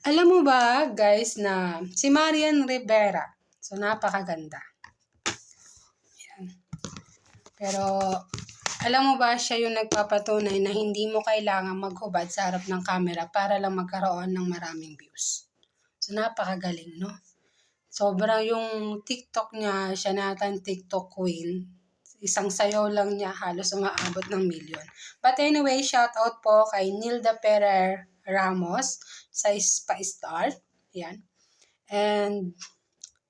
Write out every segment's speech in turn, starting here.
Alam mo ba guys na si Marian Rivera, so napakaganda. Yan. Pero alam mo ba siya yung nagpapatunay na hindi mo kailangan maghubad sa harap ng camera para lang magkaroon ng maraming views. So napakagaling, no? Sobrang yung TikTok niya, siya natang TikTok queen. Isang sayaw lang niya halos umaabot ng milyon. But anyway, shout out po kay Nilda Ferrer Ramos sa Star. Yan. And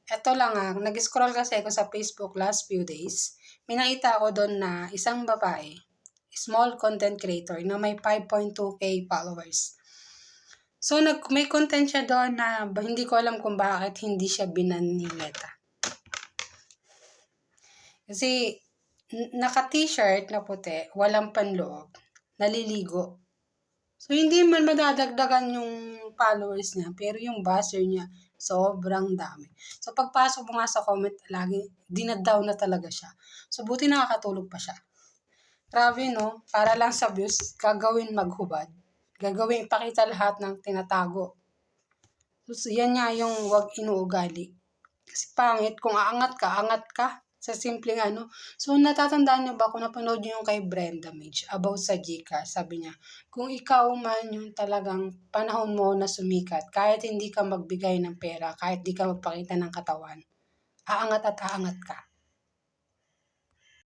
eto lang nag-scroll kasi ako sa Facebook last few days. May nakita ako doon na isang babae, small content creator na may 5.2k followers. So, may content siya doon na hindi ko alam kung bakit hindi siya binan ni Meta. Kasi, naka-t-shirt na puti, walang panloob, naliligo. So, hindi man madadagdagan yung followers niya, pero yung buzzer niya, sobrang dami. So, pagpasok mo nga sa comment, lagi, dinadaw na talaga siya. So, buti nakakatulog pa siya. Grabe, no? Para lang sa views, gagawin maghubad. Gagawin ipakita lahat ng tinatago. So, yan nga yung wag inuugali. Kasi pangit, kung angat ka. Sa simpleng So, natatandaan niyo ba kung napanood niyo yung kay Brenda Mage about sa GCash? Sabi niya, kung ikaw man yung talagang panahon mo na sumikat, kahit hindi ka magbigay ng pera, kahit di ka magpakita ng katawan, aangat at aangat ka.